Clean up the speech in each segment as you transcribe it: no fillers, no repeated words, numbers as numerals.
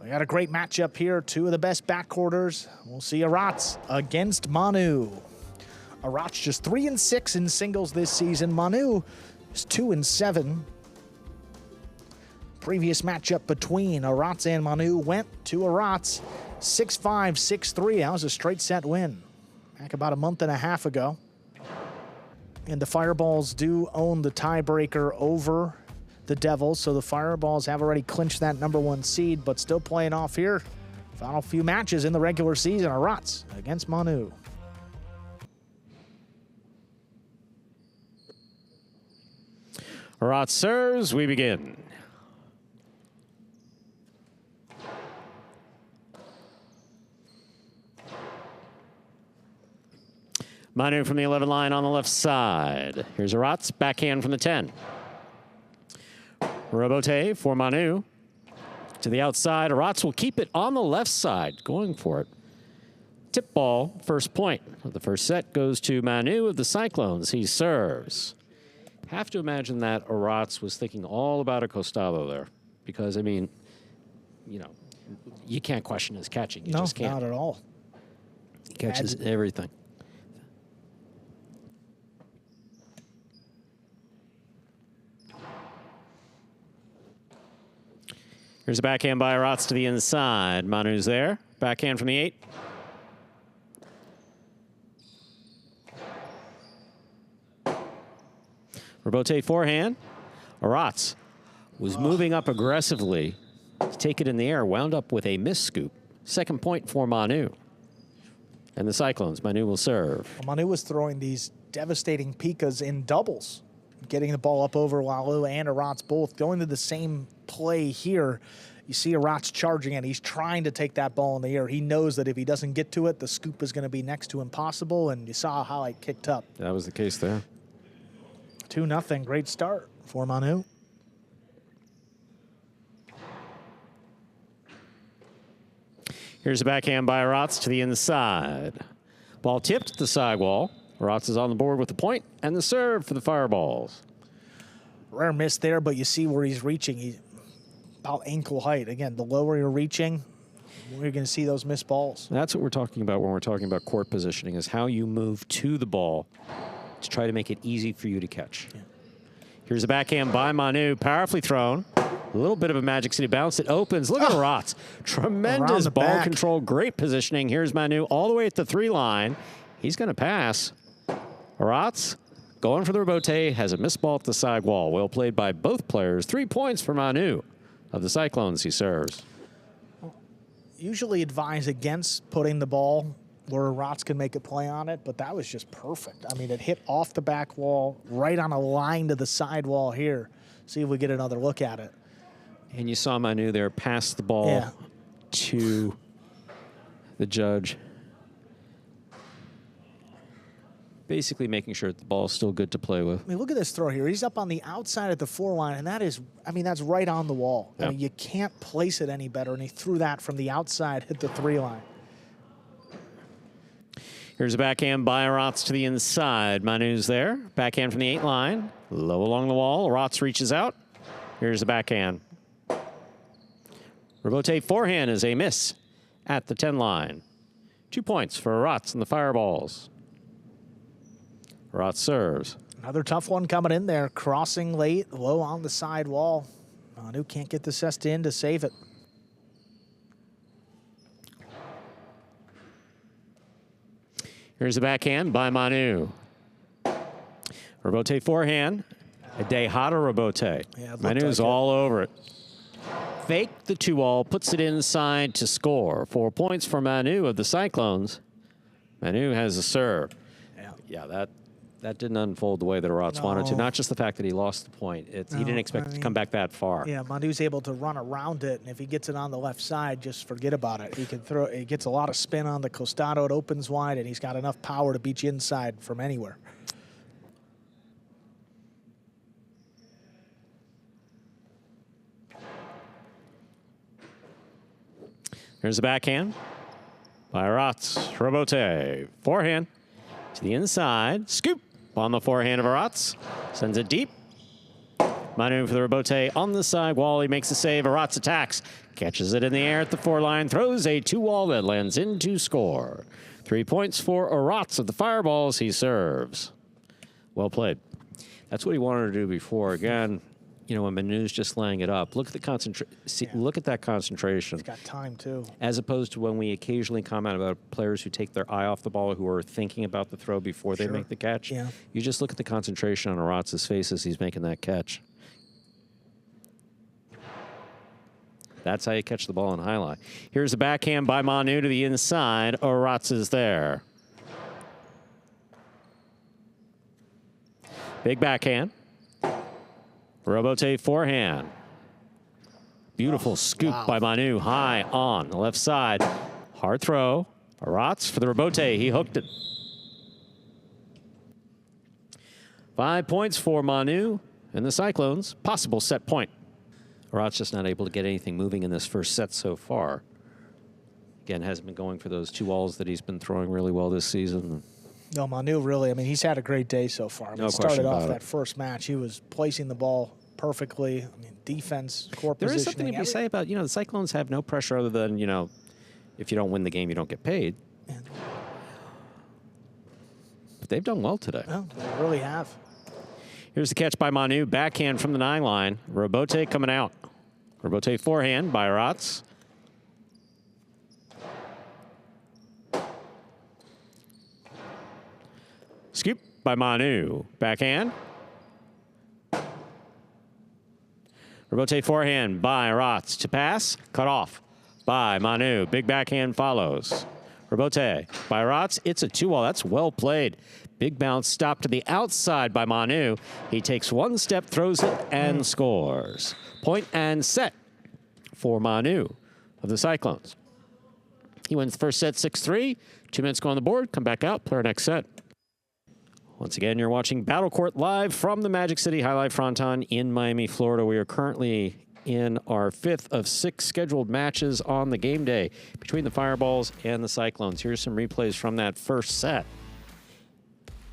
We got a great matchup here. Two of the best backcourters. We'll see Aratz against Manu. Aratz just 3-6 in singles this season. Manu is 2-7. Previous matchup between Aratz and Manu went to Aratz 6-5, 6-3. That was a straight set win back about a month and a half ago. And the Fireballs do own the tiebreaker over the Devils, so the Fireballs have already clinched that #1 seed, but still playing off here. Final few matches in the regular season. Aratz against Manu. Aratz serves, we begin. Manu from the 11 line on the left side. Here's Aratz, backhand from the 10. Robote for Manu. To the outside, Aratz will keep it on the left side, going for it. Tip ball, first point. The first set goes to Manu of the Cyclones. He serves. Have to imagine that Aratz was thinking all about a costado there. Because, I mean, you know, you can't question his catching. You just can't. Not at all. He catches everything. Here's a backhand by Aratz to the inside. Manu's there. Backhand from the 8. Robote forehand. Aratz was moving up aggressively to take it in the air. Wound up with a miss scoop. Second point for Manu. And the Cyclones. Manu will serve. Well, Manu was throwing these devastating pikas in doubles, getting the ball up over Lalu and Aratz both going to the same play here. You see Aratz charging and he's trying to take that ball in the air. He knows that if he doesn't get to it, the scoop is going to be next to impossible, and you saw how it kicked up. That was the case there. 2-0, great start for Manu. Here's a backhand by Aratz to the inside. Ball tipped at the sidewall. Aratz is on the board with the point and the serve for the Fireballs. Rare miss there, but you see where he's reaching. He's about ankle height. Again, the lower you're reaching, we're going to see those missed balls. That's what we're talking about when we're talking about court positioning, is how you move to the ball to try to make it easy for you to catch. Yeah. Here's a backhand by Manu, powerfully thrown. A little bit of a Magic City bounce. It opens. Look at Aratz. Tremendous ball control, great positioning. Here's Manu all the way at the 3 line. He's going to pass. Aratz going for the rebote, has a missed ball at the side wall. Well played by both players. 3 points for Manu of the Cyclones. He serves. Usually advise against putting the ball where Aratz can make a play on it, but that was just perfect. I mean, it hit off the back wall, right on a line to the side wall here. See if we get another look at it. And you saw Manu there pass the ball to the judge. Basically making sure that the ball is still good to play with. I mean, look at this throw here. He's up on the outside at the 4 line, and that is, I mean, that's right on the wall. Yeah. I mean, you can't place it any better, and he threw that from the outside, hit the 3 line. Here's a backhand by Aratz to the inside. Manu's there. Backhand from the 8 line. Low along the wall. Aratz reaches out. Here's a backhand. Robote forehand is a miss at the 10 line. 2 points for Aratz and the Fireballs. Aratz serves. Another tough one coming in there. Crossing late, low on the side wall. Manu can't get the cesta in to save it. Here's a backhand by Manu. Robote forehand. A Dejada Robote. Yeah, Manu's like all over it. Fake the 2-all, puts it inside to score. 4 points for Manu of the Cyclones. Manu has a serve. Yeah, that didn't unfold the way that Aratz wanted to. Not just the fact that he lost the point. He didn't expect it to come back that far. Yeah, Manu's able to run around it, and if he gets it on the left side, just forget about it. He can throw. He gets a lot of spin on the costado. It opens wide, and he's got enough power to beat you inside from anywhere. Here's a backhand by Aratz. Robote forehand to the inside. Scoop on the forehand of Aratz. Sends it deep. Manu for the rebote on the side wall. He makes the save. Aratz attacks. Catches it in the air at the 4-line. Throws a 2-wall that lands in to score. 3 points for Aratz of the Fireballs. He serves. Well played. That's what he wanted to do before. Again, you know, when Manu's just laying it up, look at the look at that concentration. He's got time too. As opposed to when we occasionally comment about players who take their eye off the ball, who are thinking about the throw before they make the catch. Yeah. You just look at the concentration on Aratz's face as he's making that catch. That's how you catch the ball in highlight. Here's a backhand by Manu to the inside. Aratz is there. Big backhand. Robote forehand. Beautiful scoop by Manu, high on the left side. Hard throw. Aratz for the rebote. He hooked it. 5 points for Manu and the Cyclones. Possible set point. Aratz just not able to get anything moving in this first set so far. Again, hasn't been going for those 2 walls that he's been throwing really well this season. No, Manu really, I mean, he's had a great day so far. I mean, No started off question about that first match, he was placing the ball perfectly. I mean, defense, core There is positioning. something to be said about, you know, the Cyclones have no pressure other than, you know, if you don't win the game, you don't get paid. But they've done well today. No, they really have. Here's the catch by Manu. Backhand from the 9-line. Robote coming out. Robote forehand by Aratz. Scoop by Manu. Backhand. Robote forehand by Aratz. To pass. Cut off by Manu. Big backhand follows. Robote by Aratz. It's a 2-wall. That's well played. Big bounce stop to the outside by Manu. He takes 1 step, throws it, and scores. Point and set for Manu of the Cyclones. He wins the first set 6-3. 2 minutes go on the board. Come back out. Play our next set. Once again, you're watching Battle Court live from the Magic City Fronton in Miami, Florida. We are currently in our 5th of 6 scheduled matches on the game day between the Fireballs and the Cyclones. Here's some replays from that first set.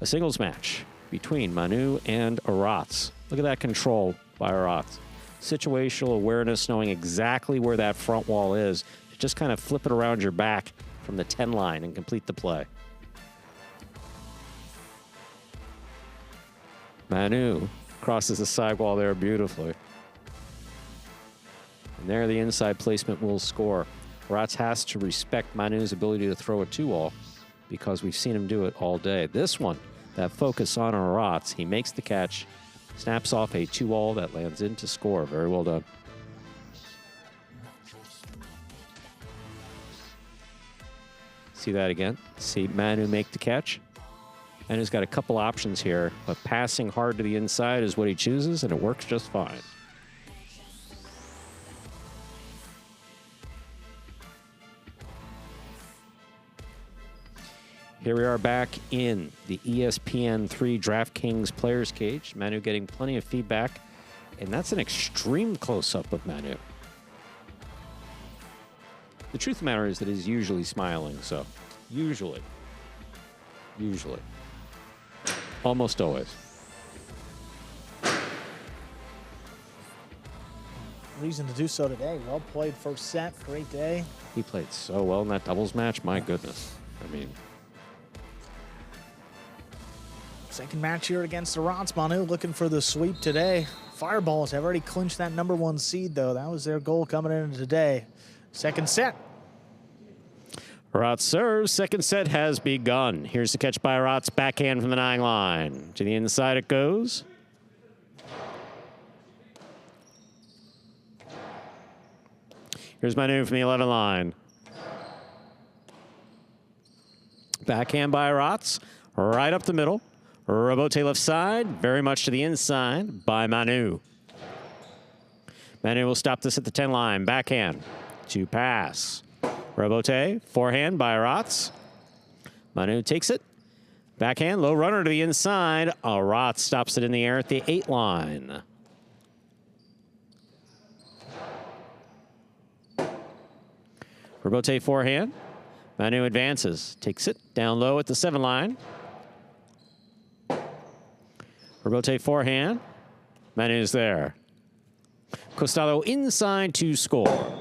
A singles match between Manu and Aratz. Look at that control by Aratz. Situational awareness, knowing exactly where that front wall is. Just kind of flip it around your back from the 10 line and complete the play. Manu crosses the sidewall there beautifully. And there the inside placement will score. Aratz has to respect Manu's ability to throw a 2-wall because we've seen him do it all day. This one, that focus on Aratz, he makes the catch, snaps off a 2-wall that lands in to score. Very well done. See that again? See Manu make the catch? Manu's got a couple options here, but passing hard to the inside is what he chooses, and it works just fine. Here we are back in the ESPN3 DraftKings Players Cage. Manu getting plenty of feedback, and that's an extreme close-up of Manu. The truth of the matter is that he's usually smiling, so usually. Almost always. Reason to do so today. Well played first set. Great day. He played so well in that doubles match. My goodness. I mean, second match here against Aratz. Manu looking for the sweep today. Fireballs have already clinched that #1 seed, though. That was their goal coming into today. Second set. Aratz serves. Second set has begun. Here's the catch by Aratz. Backhand from the 9-line. To the inside it goes. Here's Manu from the 11-line. Backhand by Aratz. Right up the middle. Robote left side. Very much to the inside by Manu. Manu will stop this at the 10-line. Backhand. To pass. Robote, forehand by Aratz. Manu takes it. Backhand, low runner to the inside. Aratz stops it in the air at the 8-line. Robote forehand. Manu advances, takes it down low at the 7-line. Robote forehand. Manu's there. Costado inside to score.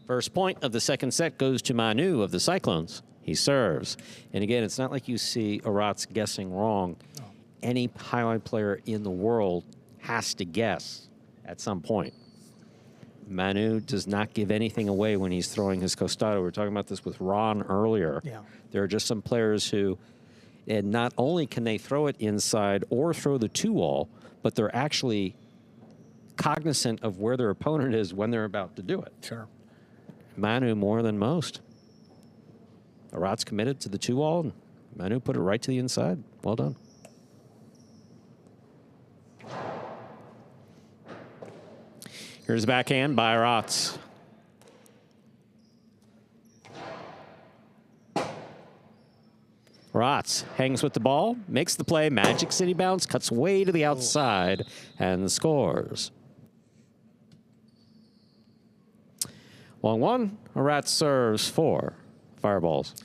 First point of the second set goes to Manu of the Cyclones. He serves. And again, it's not like you see Aratz guessing wrong. No. Any highlight player in the world has to guess at some point. Manu does not give anything away when he's throwing his Costado. We were talking about this with Ron earlier. Yeah. There are just some players who, and not only can they throw it inside or throw the 2-all, but they're actually cognizant of where their opponent is when they're about to do it. Sure. Manu more than most. Aratz committed to the 2-all, and Manu put it right to the inside. Well done. Here's the backhand by Aratz. Aratz hangs with the ball, makes the play, Magic City bounce, cuts way to the outside, and scores. 1-1, Aratz serves 4 fireballs.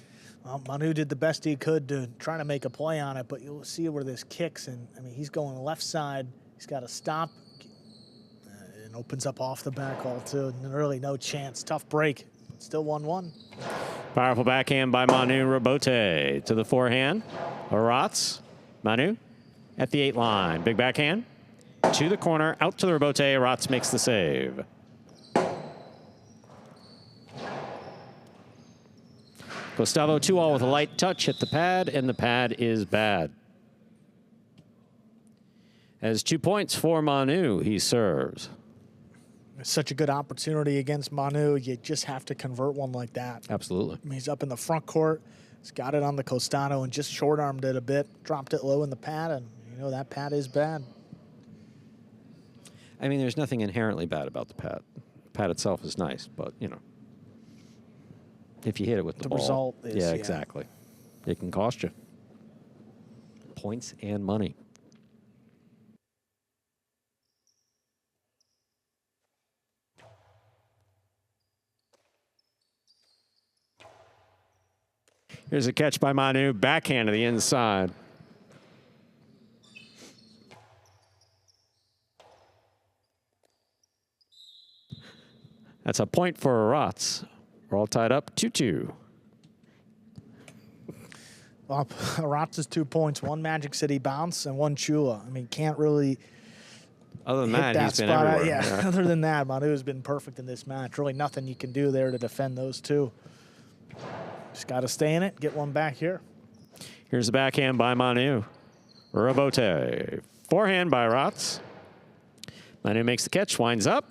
Well, Manu did the best he could to try to make a play on it, but you'll see where this kicks, and I mean, he's going left side. He's got to stop. And opens up off the back all too. And really no chance. Tough break. Still 1-1. Powerful backhand by Manu Robote to the forehand. Aratz. Manu at the 8 line. Big backhand to the corner. Out to the Robote. Aratz makes the save. Gustavo 2-all with a light touch. Hit the pad, and the pad is bad. As 2 points for Manu, he serves. It's such a good opportunity against Manu. You just have to convert one like that. Absolutely. I mean, he's up in the front court. He's got it on the Costado and just short-armed it a bit. Dropped it low in the pad, and you know that pad is bad. I mean, there's nothing inherently bad about the pad. The pad itself is nice, but, you know, if you hit it with the ball. The result is, yeah, exactly. It can cost you points and money. Here's a catch by Manu, backhand to the inside. That's a point for Aratz. We're all tied up 2-2. Well, Aratz's 2 points, 1 Magic City bounce and 1 Chula. I mean, can't really Other than hit that, he's been spot. everywhere. Yeah, other than that, Manu has been perfect in this match. Really nothing you can do there to defend those two. Just got to stay in it, get one back here. Here's the backhand by Manu. Robote. Forehand by Aratz. Manu makes the catch, winds up.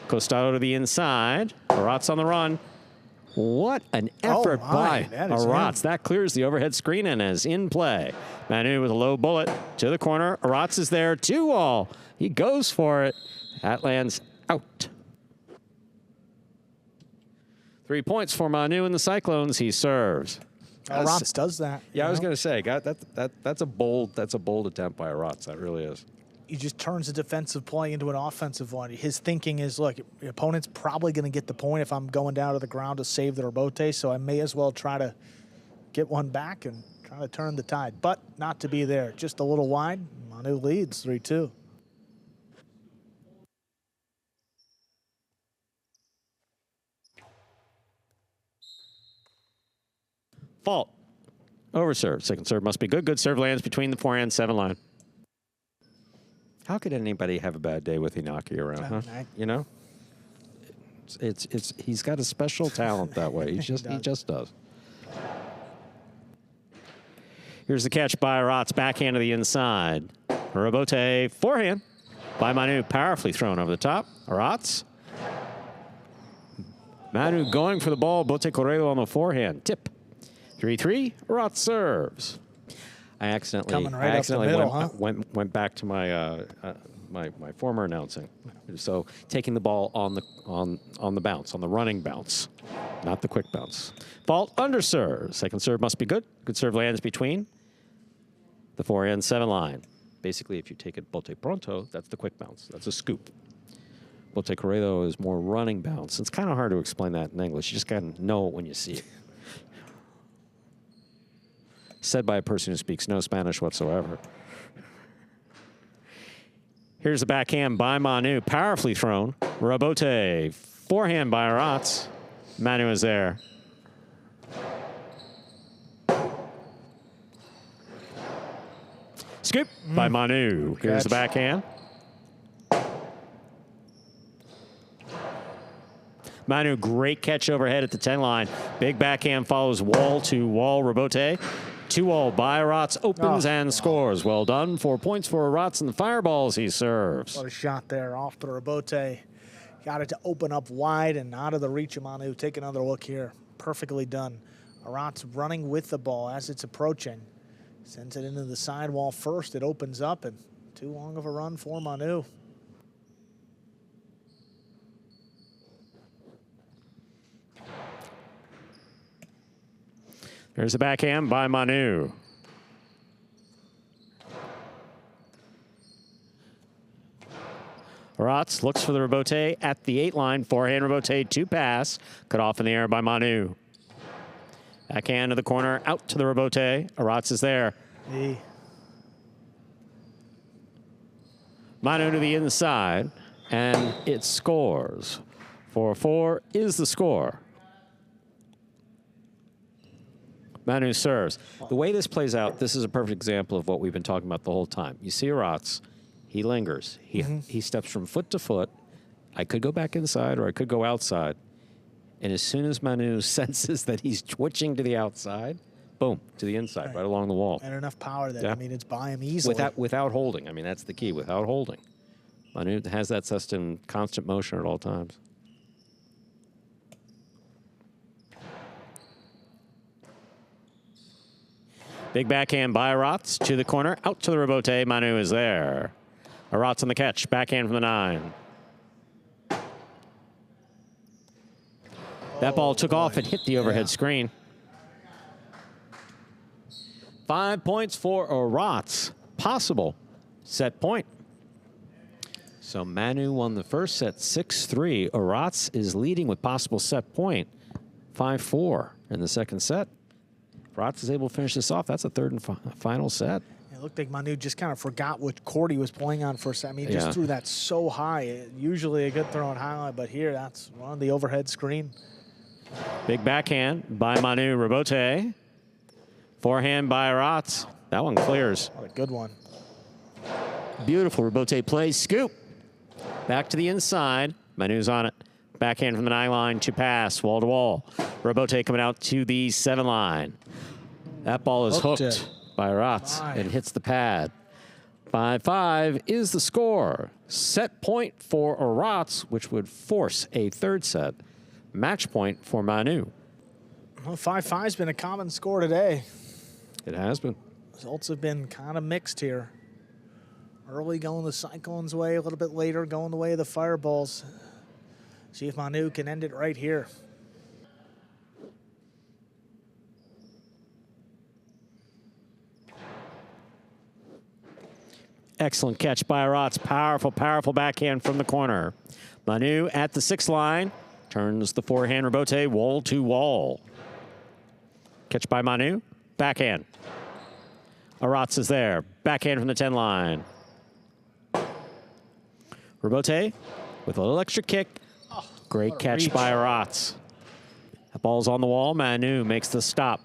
Costado to the inside. Aratz on the run. What an effort by Aratz. That clears the overhead screen and is in play. Manu with a low bullet to the corner. Aratz is there, 2-all. He goes for it. That lands out. 3 points for Manu and the Cyclones. He serves. Aratz does that. Yeah, I was going to say, that's a bold attempt by Aratz. That really is. He just turns a defensive play into an offensive one. His thinking is, look, the opponent's probably going to get the point if I'm going down to the ground to save the Robote, so I may as well try to get one back and try to turn the tide. But not to be there. Just a little wide. Manu leads 3-2. Fault. Over serve. Second serve must be good. Good serve lands between the forehand 7 line. How could anybody have a bad day with Inaki around, huh? You know? He's got a special talent that way. He just does. Here's the catch by Aratz, backhand to the inside. Robote, forehand by Manu, powerfully thrown over the top. Aratz. Manu going for the ball. Bote Correo on the forehand. Tip. 3-3. Aratz serves. I accidentally went back to my my former announcing. So taking the ball on the bounce, on the running bounce, not the quick bounce. Fault under serve. Second serve must be good. Good serve lands between the forehand 7 line. Basically, if you take it bote pronto, that's the quick bounce. That's a scoop. Bote corrido is more running bounce. It's kind of hard to explain that in English. You just got to know it when you see it. Said by a person who speaks no Spanish whatsoever. Here's the backhand by Manu, powerfully thrown. Robote, forehand by Aratz. Manu is there. Scoop by Manu. Here's the backhand. Manu, great catch overhead at the 10 line. Big backhand follows wall to wall. Robote. 2-all by Aratz, opens and scores. Well done. 4 points for Aratz and the fireballs he serves. What a shot there off the Robote. Got it to open up wide and out of the reach of Manu. Take another look here. Perfectly done. Aratz running with the ball as it's approaching. Sends it into the sidewall first. It opens up, and too long of a run for Manu. Here's the backhand by Manu. Aratz looks for the Robote at the 8 line. Forehand Robote, 2 pass. Cut off in the air by Manu. Backhand to the corner, out to the Robote. Aratz is there. Manu to the inside, and it scores. 4-4 is the score. Manu serves. The way this plays out, this is a perfect example of what we've been talking about the whole time. You see Aratz, he lingers. He steps from foot to foot. I could go back inside or I could go outside. And as soon as Manu senses that he's twitching to the outside, boom, to the inside, right along the wall. And enough power that, I mean, it's by him easily. Without holding. I mean, that's the key, without holding. Manu has that just in constant motion at all times. Big backhand by Aratz to the corner, out to the Robote. Manu is there. Aratz on the catch, backhand from the 9. That ball took off and hit the overhead screen. 5 points for Aratz. Possible set point. So Manu won the first set 6-3. Aratz is leading with possible set point 5-4 in the second set. Aratz is able to finish this off. That's a third and final set. It looked like Manu just kind of forgot what court he was playing on for a set. I mean, he just threw that so high. Usually a good throw on highlight, but here that's on the overhead screen. Big backhand by Manu. Robote. Forehand by Aratz. That one clears. What a good one. Beautiful Robote play. Scoop. Back to the inside. Manu's on it. Backhand from the 9 line to pass. Wall to wall. Robote coming out to the 7 line. That ball is hooked by Aratz and hits the pad. 5-5 is the score. Set point for Aratz, which would force a third set. Match point for Manu. Well, 5-5's been a common score today. It has been. Results have been kind of mixed here. Early going the Cyclones' way, a little bit later going the way of the Fireballs. See if Manu can end it right here. Excellent catch by Aratz. Powerful, powerful backhand from the corner. Manu at the 6 line. Turns the forehand Robote wall to wall. Catch by Manu. Backhand. Aratz is there. Backhand from the 10 line. Robote with a little extra kick. Great catch by Aratz. The ball's on the wall. Manu makes the stop.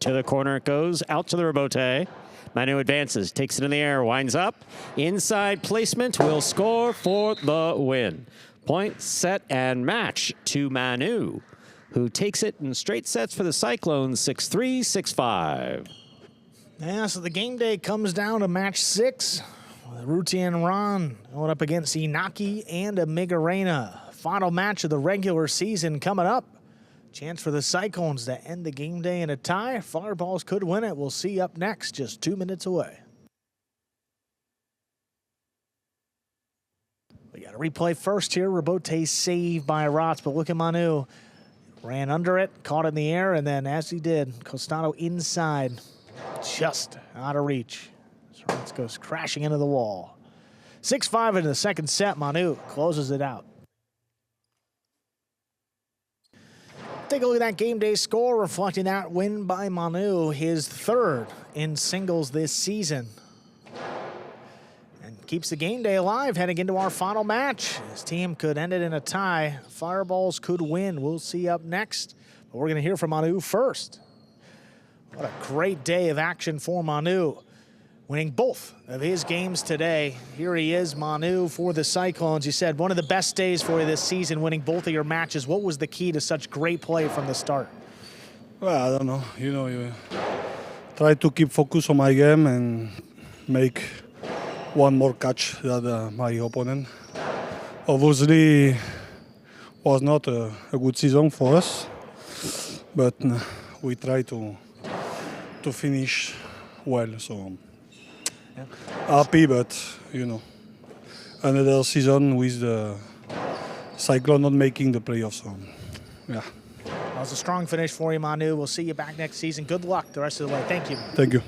To the corner it goes. Out to the Robote. Manu advances. Takes it in the air. Winds up. Inside placement will score for the win. Point, set, and match to Manu, who takes it in straight sets for the Cyclones, 6-3, 6-5. Yeah, so the game day comes down to match 6. Ruti and Ron going up against Inaki and Amigarena. Final match of the regular season coming up. Chance for the Cyclones to end the game day in a tie. Fireballs could win it. We'll see up next, just 2 minutes away. We got a replay first here. Robote saved by Aratz, but look at Manu. Ran under it, caught it in the air, and then as he did, Costano inside, just out of reach. So Aratz goes crashing into the wall. 6-5 in the second set. Manu closes it out. Take a look at that game day score, reflecting that win by Manu, his 3rd in singles this season. And keeps the game day alive heading into our final match. His team could end it in a tie. Fireballs could win. We'll see up next. But we're going to hear from Manu first. What a great day of action for Manu. Winning both of his games today. Here he is, Manu, for the Cyclones. You said one of the best days for you this season, winning both of your matches. What was the key to such great play from the start? Well, I don't know. You try to keep focus on my game and make one more catch than my opponent. Obviously, was not a good season for us, but we try to finish well. So. Yeah. Happy, but another season with the Cyclone not making the playoffs. So, yeah. That was a strong finish for you, Manu. We'll see you back next season. Good luck the rest of the way. Thank you. Thank you.